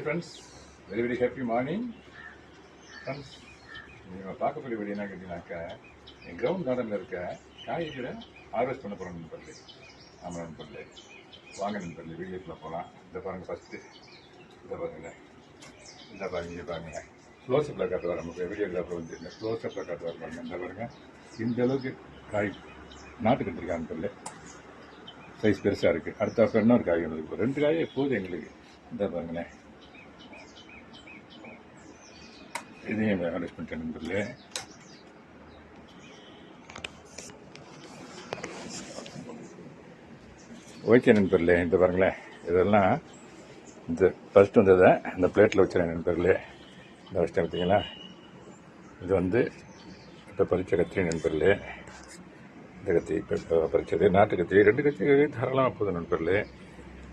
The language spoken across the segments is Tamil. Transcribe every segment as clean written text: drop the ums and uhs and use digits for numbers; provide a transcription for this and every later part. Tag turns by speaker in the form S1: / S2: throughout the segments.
S1: Friends, very happy morning friends. நீங்கள் பார்க்கக்கூடிய வீடியோ என்ன கேட்டீங்கன்னாக்கா, என் கிரவுண்ட் கார்டனில் இருக்க காய்கறிகளை ஹார்வெஸ்ட் பண்ண போகிறோம் நண்பர்களே. ஆமாம் நண்பர்களே, வாங்க நண்பர்களே, வீடியோக்குள்ளே போகலாம். இந்த பாருங்கள், ஃபஸ்ட்டு இதை பாருங்கள், இந்த பாருங்க, இங்கே பாருங்கள், க்ளோஸ்அப்பில் காட்டுவார். நமக்கு வீடியோவில் அப்புறம் வந்து இந்த க்ளோஸ்அப்பில் காட்டுவார் பாருங்கள். இந்த பாருங்கள், இந்த அளவுக்கு காய் நாட்டுக்கு எடுத்துருக்காங்க நண்பர்களே. சைஸ் பெருசாக இருக்குது. அடுத்த அப்புறம் இன்னொரு காய் ஒன்று இருக்குது. 2 காயே போதும் எங்களுக்கு. இந்த பாருங்களேன், இதையும் ஹார்வெஸ்ட் பண்ணிட்டேன் நண்பர்களே. ஓகே நண்பர்களே, இந்த பாருங்களேன், இதெல்லாம் இந்த ஃபஸ்ட்டு வந்ததை இந்த பிளேட்டில் வச்சுருக்கேன் நண்பர்களே. இந்த வச்சுட்டேன் பார்த்தீங்களா. இது வந்து இப்போ பறித்த கத்திரி நண்பர்களே. இந்த கத்தி இப்போ பறித்தது நாட்டு கத்திரி. 2 கத்திரி தாராளமாக போதும் நண்பர்களே.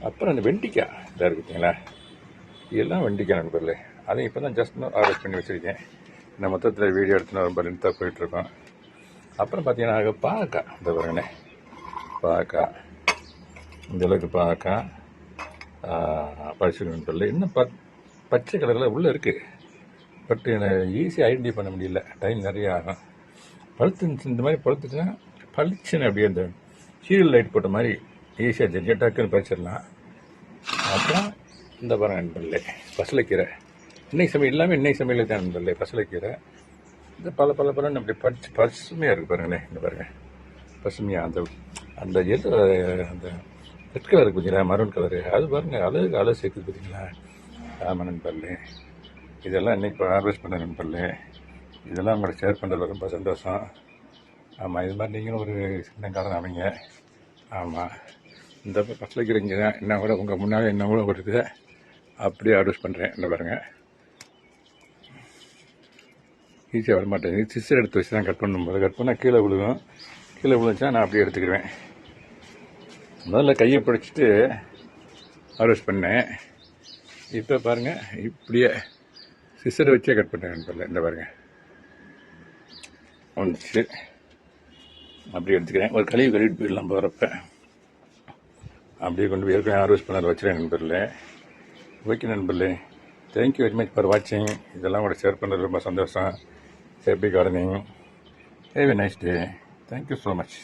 S1: அப்புறம் இந்த வெண்டிக்காய் இதாக இருக்குது பார்த்தீங்களா, இதெல்லாம் வெண்டிக்காய் நண்பர்களே. அதையும் இப்போ தான் ஜஸ்ட் ஹார்வெஸ்ட் பண்ணி வச்சுருக்கேன். இந்த மொத்தத்தில் வீடியோ எடுத்துன்னு ரொம்ப லென்த்தாக போயிட்டுருக்கோம். அப்புறம் பார்த்தீங்கன்னா பாகக்காய், இந்த பாருங்கண்ணே, பாகக்காய் இந்த அளவுக்கு பாகக்காய் பறிச்சுக்கணும் நண்பர்களே. இன்னும் பச்சை கலரில் உள்ளே இருக்குது. பட் ஈஸியாக ஐடென்டிஃபை பண்ண முடியல, டைம் நிறைய ஆகும். பழுத்து இந்த மாதிரி பழுத்துச்சுன்னா பளிச்சுன்னு அப்படியே அந்த சீரியல் லைட் போட்ட மாதிரி ஈஸியாக டக்குன்னு பறிச்சிடலாம். அப்புறம் இந்த பாருங்கள் நண்பர்களே, பசலைக்கீரை. இன்னைக்கு சமையல் எல்லாமே இன்னைக்கு சமையல் தான் நண்பர்களே. பசலைக்கீரை இந்த பழன்னு அப்படி பசுமையாக இருக்குது பாருங்களேன். இந்த பாருங்கள், பசுமையாக அந்த அந்த எது அந்த ரெட் கலர் இருக்குது பார்த்தீங்களா, மரூன் கலரு, அது பாருங்கள், அழகு சேர்க்குது பார்த்தீங்களா. ஆமாம் நண்பர்களே, இதெல்லாம் இன்னைக்கு ஹார்வெஸ்ட் பண்ண நண்பர்களே. இதெல்லாம் உங்களை ஷேர் பண்ணுறது ரொம்ப சந்தோஷம். ஆமாம், இது மாதிரி நீங்களும் ஒரு சின்ன காரணம் அமைங்க. ஆமாம், இந்த பசலைக்கீரை இங்கே தான் என்ன கூட உங்கள் முன்னாலே என்ன கூட இருக்குது, அப்படியே ஹார்வெஸ்ட் பண்ணுறேன். இந்த பாருங்கள், ஈஸியாக வரமாட்டேங்குது. சிஸ்டர் எடுத்து வச்சு தான் கட் பண்ணும்போது கட் பண்ணால் கீழே விழுந்துச்சுன்னா நான் அப்படியே எடுத்துக்கிடுவேன். முதல்ல கையை பிடிச்சிட்டு ஹார்வெஸ்ட் பண்ணேன். இப்போ பாருங்கள், இப்படியே சிஸ்டரை வச்சே கட் பண்ணேன் நண்பர்களே. இந்த பாருங்கள், வந்துச்சு, அப்படியே எடுத்துக்கிறேன். ஒரு கழுவிட்டு போயிடலாம் போகிறப்ப. அப்படியே கொண்டு போய் ஏற்கனவே ஹார்வெஸ்ட் பண்ணதை வச்சுருவேன் நண்பர்களே. ஓகே நண்பர்களே, தேங்க்யூ வெரி மச் ஃபார் வாட்சிங். இதெல்லாம் கூட ஷேர் பண்ணுறது ரொம்ப சந்தோஷம். Happy gardening. Have a nice day. Thank you so much.